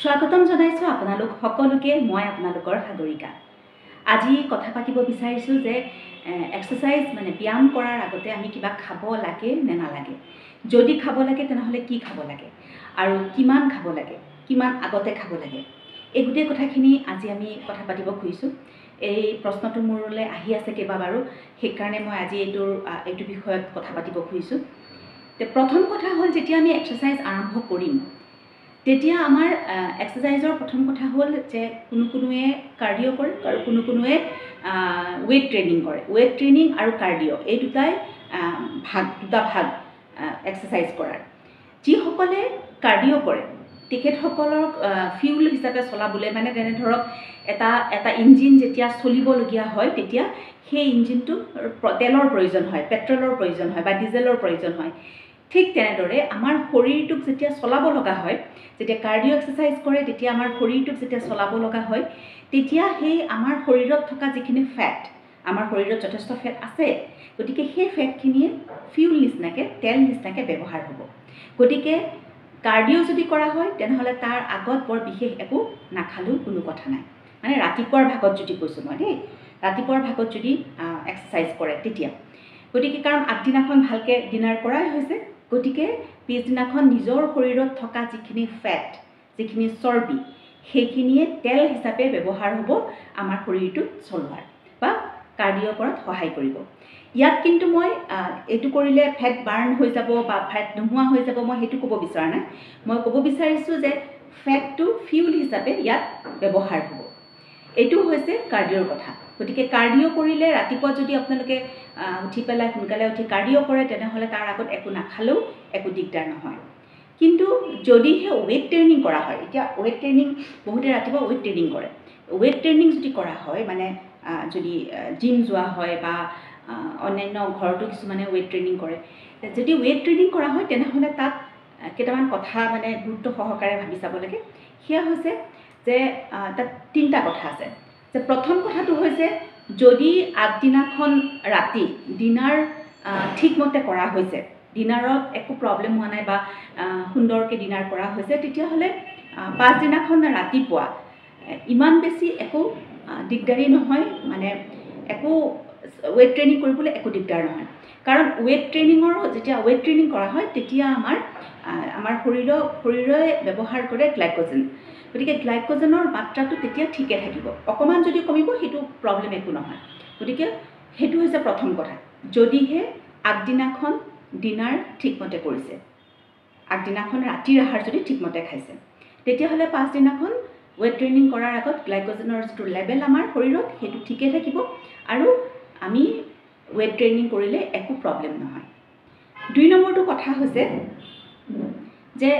স্বাগতম জনাইছো আপোনালোক সকলোকে মই আপোনালোকৰ সাগৰিকা। আজি কথা পাতিব বিচাৰিছো যে এক্সাৰসাইজ মানে ব্যায়াম কৰাৰ আগতে আমি কিবা খাব লাগে নে নালাগে। যদি খাব লাগে তেনেহলে কি খাব লাগে আৰু কিমান খাব লাগে, কিমান আগতে খাব লাগে। এই গোটেই কথাখিনি আজি আমি কথা পাতিব খুজিছো। এই প্ৰশ্নটো মোৰলৈ আহি আছে কেইবাবাৰো, সেইকাৰণে মই আজি এইটো বিষয়ত কথা পাতিব খুজিছো। প্ৰথম কথা হ'ল যেতিয়া আমি এক্সাৰসাইজ আৰম্ভ কৰিম তেতিয়া আমাৰ এক্সাৰসাইজৰ প্ৰথম কথা হ'ল যে কোনোৱে কাৰ্ডিঅ' কৰে আৰু কোনোৱে ৱেইট ট্ৰেইনিং কৰে। ৱেইট ট্ৰেইনিং আৰু কাৰ্ডিঅ' এই দুটা ভাগ এক্সাৰসাইজ কৰাৰ। যিসকলে কাৰ্ডিঅ' কৰে তেখেতসকলক ফিউল হিচাপে চলাবলৈ মানে তেনে ধৰক এটা ইঞ্জিন যেতিয়া চলিবলগীয়া হয় তেতিয়া সেই ইঞ্জিনটো তেলৰ প্ৰয়োজন হয়, পেট্ৰলৰ প্ৰয়োজন হয় বা ডিজেলৰ প্ৰয়োজন হয়। ঠিক তেনেদৰে আমাৰ শৰীৰটোক যেতিয়া চলাব লগা হয়, যেতিয়া কাৰ্ডিঅ' এক্সাৰসাইজ কৰে তেতিয়া আমাৰ শৰীৰটোক যেতিয়া চলাব লগা হয় তেতিয়া সেই আমাৰ শৰীৰত থকা যিখিনি ফেট, আমাৰ শৰীৰত যথেষ্ট ফেট আছে, গতিকে সেই ফেটখিনিয়ে ফিউল নিচিনাকৈ তেল নিচিনাকৈ ব্যৱহাৰ হ'ব। গতিকে কাৰ্ডিঅ' যদি কৰা হয় তেনেহ'লে তাৰ আগত বৰ বিশেষ একো নাখালেও কোনো কথা নাই। মানে ৰাতিপুৱাৰ ভাগত যদি কৈছোঁ মই দেই, ৰাতিপুৱাৰ ভাগত যদি এক্সাৰসাইজ কৰে তেতিয়া, গতিকে কাৰণ আগদিনাখন ভালকৈ ডিনাৰ কৰাই হৈছে, গতিকে পিছদিনাখন নিজৰ শৰীৰত থকা যিখিনি ফেট, যিখিনি চৰ্বি, সেইখিনিয়ে তেল হিচাপে ব্যৱহাৰ হ'ব আমাৰ শৰীৰটো চলোৱাৰ বা কাৰ্ডিঅ' কৰাত সহায় কৰিব। ইয়াত কিন্তু মই এইটো কৰিলে ফেট বাৰ্ণ হৈ যাব বা ফেট নোহোৱা হৈ যাব মই সেইটো ক'ব বিচৰা নাই। মই ক'ব বিচাৰিছোঁ যে ফেটটো ফিউল হিচাপে ইয়াত ব্যৱহাৰ হ'ব। এইটো হৈছে কাৰ্ডিঅ'ৰ কথা। গতিকে কাৰ্ডিঅ' কৰিলে ৰাতিপুৱা যদি আপোনালোকে উঠি পেলাই সোনকালে উঠি কাৰ্ডিঅ' কৰে তেনেহ'লে তাৰ আগত একো নাখালেও একো দিগদাৰ নহয়। কিন্তু যদিহে ৱেইট ট্ৰেইনিং কৰা হয়, এতিয়া ৱেইট ট্ৰেইনিং বহুতে ৰাতিপুৱা ৱেইট ট্ৰেইনিং কৰে। ৱেইট ট্ৰেইনিং যদি কৰা হয় মানে যদি জিম যোৱা হয় বা অন্যান্য ঘৰতো কিছুমানে ৱেইট ট্ৰেইনিং কৰে, যদি ৱেইট ট্ৰেইনিং কৰা হয় তেনেহ'লে তাত কেইটামান কথা মানে গুৰুত্ব সহকাৰে ভাবি চাব লাগে। সেয়া হৈছে যে তাত তিনিটা কথা আছে। যে প্ৰথম কথাটো হৈছে যদি আগদিনাখন ৰাতি ডিনাৰ ঠিকমতে কৰা হৈছে, ডিনাৰত একো প্ৰব্লেম হোৱা নাই বা সুন্দৰকৈ ডিনাৰ কৰা হৈছে, তেতিয়াহ'লে পাছদিনাখন ৰাতিপুৱা ইমান বেছি একো দিগদাৰী নহয়, মানে একো ৱেইট ট্ৰেইনিং কৰিবলৈ একো দিগদাৰ নহয়। কাৰণ ৱেইট ট্ৰেইনিং কৰা হয় তেতিয়া আমাৰ শৰীৰে ব্যৱহাৰ কৰে গ্লাইক'জেন। গতিকে গ্লাইক'জেনৰ মাত্ৰাটো তেতিয়া ঠিকে থাকিব। অকণমান যদি কমিব সেইটো প্ৰব্লেম একো নহয়। গতিকে সেইটো হৈছে প্ৰথম কথা। যদিহে আগদিনাখন ডিনাৰ ঠিকমতে কৰিছে, আগদিনাখন ৰাতিৰ আহাৰ যদি ঠিকমতে খাইছে, তেতিয়াহ'লে পাছদিনাখন ৱেইট ট্ৰেইনিং কৰাৰ আগত গ্লাইক'জেনৰ যিটো লেভেল আমাৰ শৰীৰত সেইটো ঠিকে থাকিব আৰু আমি ৱেইট ট্ৰেইনিং কৰিলে একো প্ৰব্লেম নহয়। 2 নম্বৰটো কথা হৈছে যে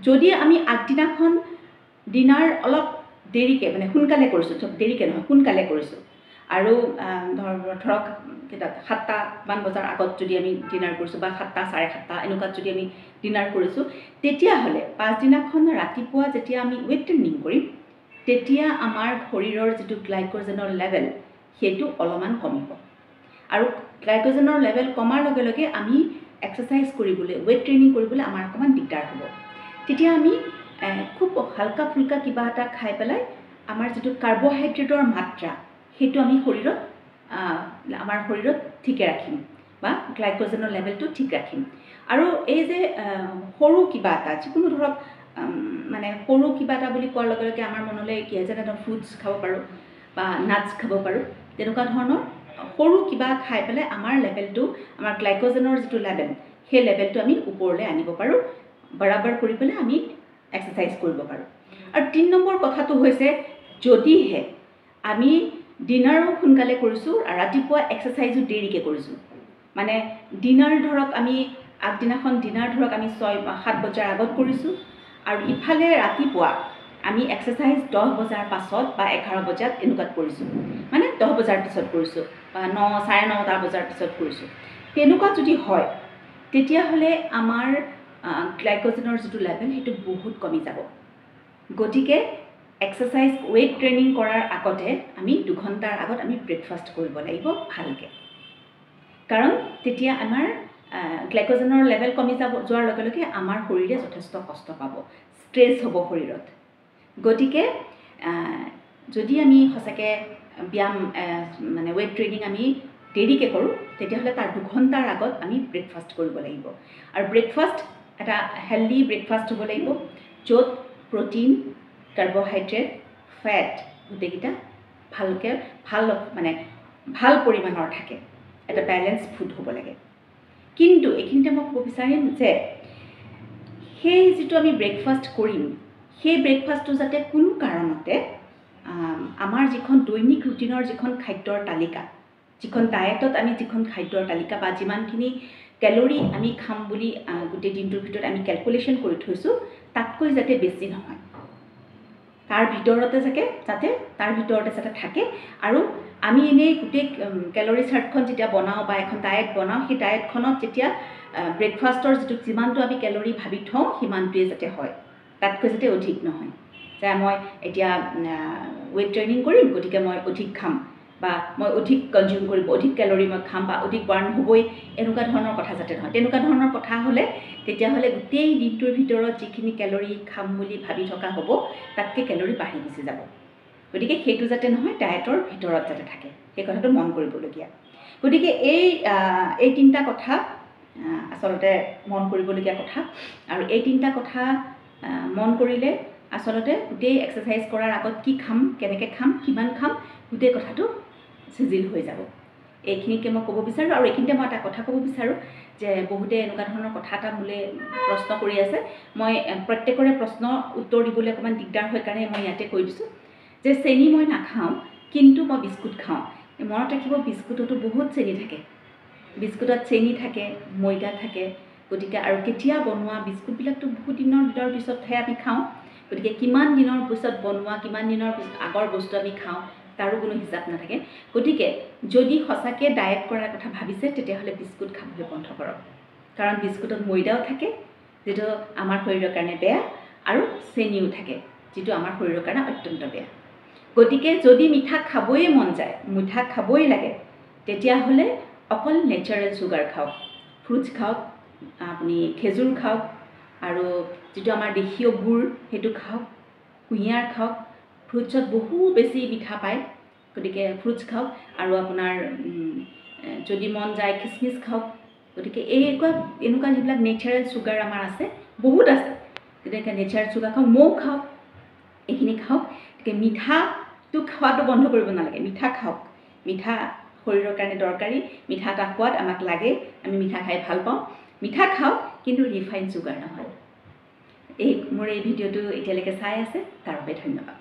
যদি আমি আগদিনাখন ডিনাৰ অলপ দেৰিকৈ মানে সোনকালে কৰিছোঁ, দেৰিকৈ নহয় সোনকালে কৰিছোঁ আৰু ধৰক 7টামান বজাৰ আগত যদি আমি ডিনাৰ কৰিছোঁ বা 7টা, 7:30 এনেকুৱাত যদি আমি ডিনাৰ কৰিছোঁ, তেতিয়াহ'লে পাছদিনাখন ৰাতিপুৱা যেতিয়া আমি ৱেইট ট্ৰেইনিং কৰিম তেতিয়া আমাৰ শৰীৰৰ যিটো গ্লাইক'জেনৰ লেভেল সেইটো অলপমান কমিব। আৰু গ্লাইক'জেনৰ লেভেল কমাৰ লগে লগে আমি এক্সাৰসাইজ কৰিবলৈ, ৱেইট ট্ৰেইনিং কৰিবলৈ আমাৰ অকণমান দিগদাৰ হ'ব। তেতিয়া আমি খুব হালকা ফুলকা কিবা এটা খাই পেলাই আমাৰ যিটো কাৰ্বহাইড্ৰেটৰ মাত্ৰা সেইটো আমি আমাৰ শৰীৰত ঠিকে ৰাখিম বা গ্লাইক'জেনৰ লেভেলটো ঠিক ৰাখিম। আৰু এই যে সৰু কিবা এটা, যিকোনো ধৰক মানে সৰু কিবা এটা বুলি কোৱাৰ লগে লগে আমাৰ মনলৈ কি হয়, যেনে ফ্ৰুটছ খাব পাৰোঁ বা নাটছ খাব পাৰোঁ, তেনেকুৱা ধৰণৰ সৰু কিবা খাই পেলাই আমাৰ লেভেলটো, আমাৰ গ্লাইক'জেনৰ যিটো লেভেল সেই লেভেলটো আমি ওপৰলৈ আনিব পাৰোঁ, বৰাবৰ কৰি পেলাই আমি এক্সাৰসাইজ কৰিব পাৰোঁ। আৰু 3 নম্বৰ কথাটো হৈছে যদিহে আমি ডিনাৰো সোনকালে কৰিছোঁ আৰু ৰাতিপুৱা এক্সাৰসাইজো দেৰিকৈ কৰিছোঁ, মানে ডিনাৰ ধৰক আমি আগদিনাখন ডিনাৰ ধৰক আমি 6 বা 7 বজাৰ আগত কৰিছোঁ আৰু ইফালে ৰাতিপুৱা আমি এক্সাৰসাইজ 10 বজাৰ পাছত বা 11 বজাত এনেকুৱাত কৰিছোঁ, মানে 10 বজাৰ পিছত কৰিছোঁ বা 9:30 বজাৰ পিছত কৰিছোঁ। তেনেকুৱা যদি হয় তেতিয়াহ'লে আমাৰ গ্লাইক'জেনৰ যিটো লেভেল সেইটো বহুত কমি যাব। গতিকে এক্সাৰসাইজ ৱেইট ট্ৰেইনিং কৰাৰ আগতে আমি 2 ঘণ্টাৰ আগত আমি ব্ৰেকফাষ্ট কৰিব লাগিব ভালকৈ, কাৰণ তেতিয়া আমাৰ গ্লাইক'জেনৰ লেভেল কমি যোৱাৰ লগে লগে আমাৰ শৰীৰে যথেষ্ট কষ্ট পাব। ষ্ট্ৰেছ হ'ব শৰীৰত গতিকে যদি আমি সঁচাকৈ ব্যায়াম মানে ৱেইট ট্ৰেইনিং আমি দেৰিকৈ কৰোঁ তেতিয়াহ'লে তাৰ 2 ঘণ্টাৰ আগত আমি ব্ৰেকফাষ্ট কৰিব লাগিব আৰু ব্ৰেকফাষ্ট এটা হেল্ডি ব্ৰেকফাষ্ট হ'ব লাগিব য'ত প্ৰ'টিন কাৰ্বহাইড্ৰেট ফেট গোটেইকেইটা ভালকৈ ভাল পৰিমাণৰ থাকে এটা বেলেঞ্চ ফুড হ'ব লাগে কিন্তু এইখিনিতে মই ক'ব বিচাৰিম যে সেই যিটো আমি ব্ৰেকফাষ্ট কৰিম সেই ব্ৰেকফাষ্টটো যাতে কোনো কাৰণতে আমাৰ যিখন দৈনিক ৰুটিনৰ যিখন খাদ্যৰ তালিকা যিখন ডায়েটত আমি যিখন খাদ্যৰ তালিকা বা যিমানখিনি কেলৰি আমি খাম বুলি গোটেই দিনটোৰ ভিতৰত আমি কেলকুলেশ্যন কৰি থৈছোঁ তাতকৈ যাতে বেছি নহয় তাৰ ভিতৰতে যাতে থাকে আৰু আমি এনেই গোটেই কেলৰি চাৰ্টখন যেতিয়া বনাওঁ বা এখন ডায়েট বনাওঁ সেই ডায়েটখনত যেতিয়া ব্ৰেকফাষ্টৰ যিমানটো আমি কেলৰি ভাবি থওঁ সিমানটোৱে যাতে হয় তাতকৈ যাতে অধিক নহয় যে মই এতিয়া ৱেইট ট্ৰেইনিং কৰিম গতিকে মই অধিক খাম বা মই অধিক কনজিউম কৰিব অধিক কেলৰি মই খাম বা অধিক বাৰ্ণ হ'বই এনেকুৱা ধৰণৰ কথা যাতে নহয় তেনেকুৱা ধৰণৰ কথা হ'লে তেতিয়াহ'লে গোটেই দিনটোৰ ভিতৰত যিখিনি কেলৰি খাম বুলি ভাবি থকা হ'ব তাতকৈ কেলৰি বাঢ়ি গুচি যাব গতিকে সেইটো যাতে নহয় ডায়েটৰ ভিতৰত যাতে থাকে সেই কথাটো মন কৰিবলগীয়া গতিকে এই 3টা কথা আচলতে মন কৰিবলগীয়া কথা আৰু এই 3টা কথা মন কৰিলে আচলতে গোটেই এক্সাৰচাইজ কৰাৰ আগত কি খাম কেনেকৈ খাম কিমান খাম গোটেই কথাটো চিজিল হৈ যাব এইখিনিকে মই ক'ব বিচাৰোঁ আৰু এইখিনিতে মই এটা কথা ক'ব বিচাৰোঁ যে বহুতে এনেকুৱা ধৰণৰ কথা এটা মোলৈ প্ৰশ্ন কৰি আছে মই প্ৰত্যেকৰে প্ৰশ্ন উত্তৰ দিবলৈ অকণমান দিগদাৰ হয় কাৰণে মই ইয়াতে কৈ দিছোঁ যে চেনি মই নাখাওঁ কিন্তু মই বিস্কুট খাওঁ মনত ৰাখিব বিস্কুটতো বহুত চেনি থাকে বিস্কুটত চেনি থাকে ময়দা থাকে গতিকে আৰু কেতিয়া বনোৱা বিস্কুটবিলাকতো বহুত দিনৰ পিছতহে আমি খাওঁ গতিকে কিমান দিনৰ পিছত বনোৱা কিমান দিনৰ আগৰ বস্তু আমি খাওঁ তাৰো কোনো হিচাপ নাথাকে গতিকে যদি সঁচাকৈ ডায়েট কৰাৰ কথা ভাবিছে তেতিয়াহ'লে বিস্কুট খাবলৈ বন্ধ কৰক কাৰণ বিস্কুটত ময়দাও থাকে যিটো আমাৰ শৰীৰৰ কাৰণে বেয়া আৰু চেনিও থাকে যিটো আমাৰ শৰীৰৰ কাৰণে অত্যন্ত বেয়া গতিকে যদি মিঠা খাবই মন যায় মিঠা খাবই লাগে তেতিয়াহ'লে অকল নেচাৰেল চুগাৰ খাওক ফ্ৰুটছ খাওক আপুনি খেজুৰ খাওক আৰু যিটো আমাৰ দেশীয় গুড় সেইটো খাওক কুঁহিয়াৰ খাওক ফ্ৰুটছত বহু বেছি মিঠা পায় গতিকে ফ্ৰুটছ খাওক আৰু আপোনাৰ যদি মন যায় খিচমিচ খাওক গতিকে এনেকুৱা যিবিলাক নেচাৰেল চুগাৰ আমাৰ আছে বহুত আছে গতিকে নেচাৰেল চুগাৰ খাওক মৌ খাওক এইখিনি খাওক গতিকে মিঠাটো খোৱাটো বন্ধ কৰিব নালাগে মিঠা খাওক মিঠা শৰীৰৰ কাৰণে দৰকাৰী মিঠা এটা সোৱাদ আমাক লাগে আমি মিঠা খাই ভাল পাওঁ মিঠা খাওক কিন্তু ৰিফাইন চুগাৰ নহয় মোৰ এই ভিডিঅ'টো এতিয়ালৈকে চাই আছে তাৰ বাবে ধন্যবাদ